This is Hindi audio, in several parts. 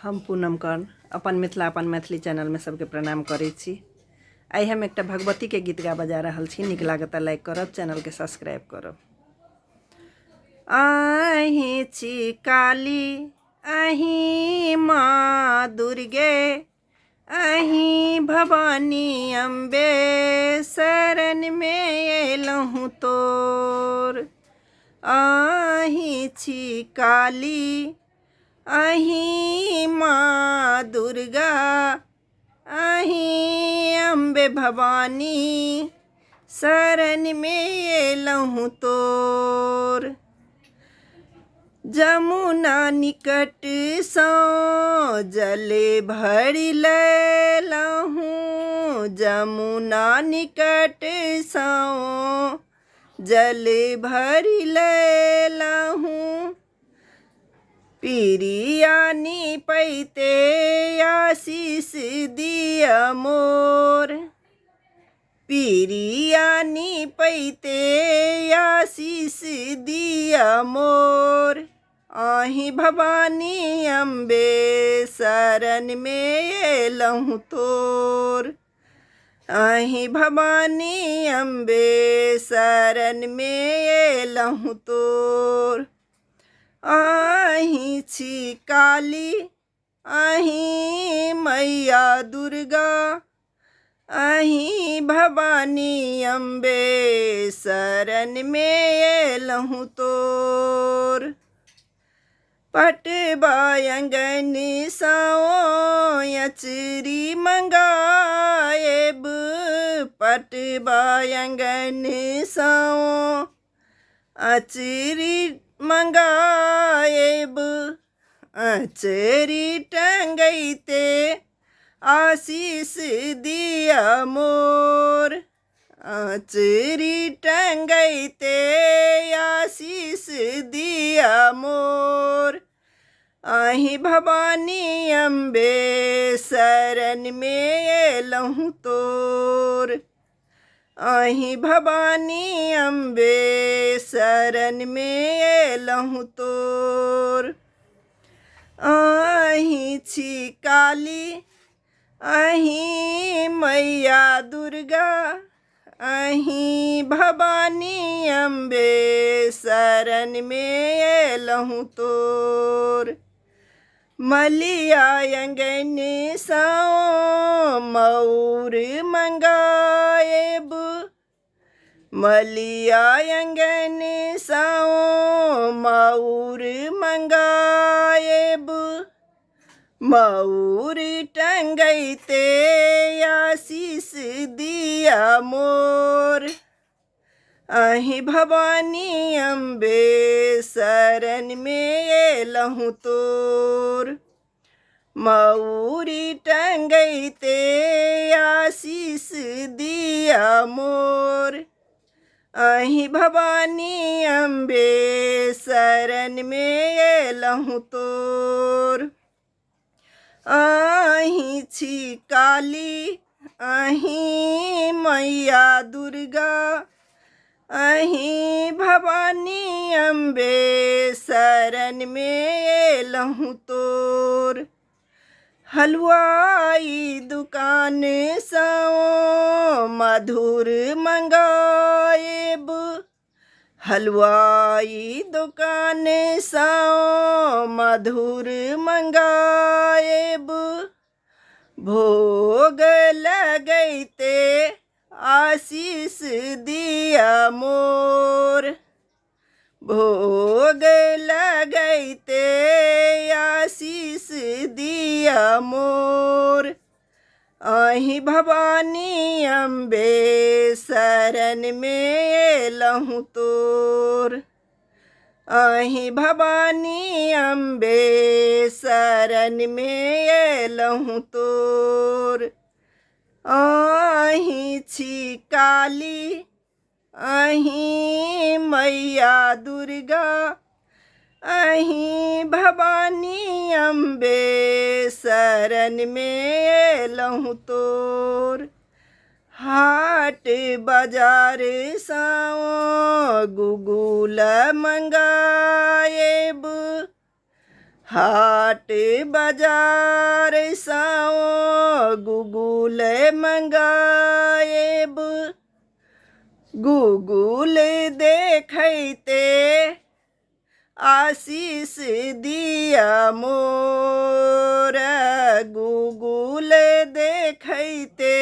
हम पूनम कर्ण अपन मिथिला अपन मैथिली चैनल में सबके प्रणाम करै छी। आई हम एक भगवती के गीत गा बजा रहल छी। नीक लागत लाइक करब, चैनल के सब्सक्राइब करब। अहीं छी काली, अहीं माँ दुर्गे, अहीं भवानी अम्बे, शरण में एलहूँ तोर। अहीं छी काली, अहीं माँ दुर्गा, अहीं अम्बे भवानी, शरण में एलहूँ तोर। जमुना निकट सौ जले भरि लैलहूँ, जमुना निकट सौ जले भरि लैलहूँ। पिरियानी पैते आशीष दिया मोर, पिरियानी पैते आशीष दिया मोर। अहीं भवानी अम्बे, शरण में एलहूँ तोर। अहीं भवानी अम्बे, शरण में एलहूँ तोर। अहीं छी काली, अहीं मैया दुर्गा, अहीं भवानी अम्बे, शरण में एलहूँ तोर। पटवा अंगन साओ अचरी मंगाएब, पटवा अंगन साओ अचरी मंगाएब। अचरी टंगैते आशीष दिया मोर, अचरी टंगैते आशीष दिया मोर। अहीं भवानी अम्बे, शरण में एलहूँ तोर। अहीं भवानी अम्बे, शरण में एलहूँ तोर। अहीं छी काली, अहीं मैया दुर्गा, अहीं भवानी अम्बे, शरण में एलहूँ तोर। मलिया अंगन साओ मौर मंगाएब, मलिया अंगन साओ मौर मंगाएब। मौर टंगैते आशीष दिया मोर, अहीं भवानी अम्बे, शरण में एलहूँ तोर। मौरी टंगैते आशीष दिया मोर, अहीं भवानी अम्बे, शरण में एलहूँ तोर। अहीं छी काली, अहीं मैया दुर्गा, अहीं भवानी अम्बे, शरण में एलहूँ तोर। हलवाई दुकान साओ मधुर मंगाएब, हलवाई दुकान साओ मधुर मंगाएब। भोग लगैते आशीष दिया मोर, भोग लगैते आशीष दिया मोर। अहीं भवानी अम्बे, शरण में एलहूँ तोर। अहीं भवानी अम्बे, शरण में एलहूँ तोर। अहीं छी काली, अहीं मैया दुर्गा, अहीं भवानी अम्बे, शरण में एलहूँ तोर। हाट बाजार साओ गुगुल मंगाएब, हाट बाजार साओ गुगुल मंगाएब गुगुल देखते आशीष दिया मोर गुगुल देखते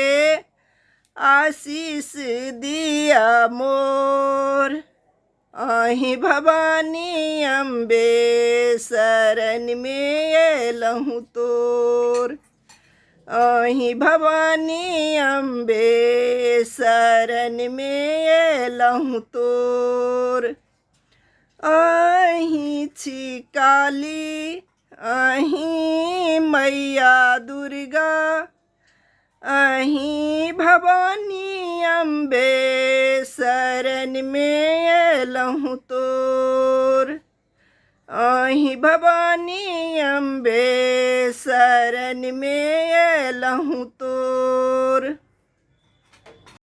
आशीष दिया मोर अहि भवानी अम्बे शरण में एलहूँ तोर अहि भवानी अम्बे शरण में एलहूँ तोर अहि छी काली अहि मैया दुर्गा अहि भवानी अम्बे शरण में एलहूँ तोर अहि भवानी अम्बे शरण में एलहूँ तोर।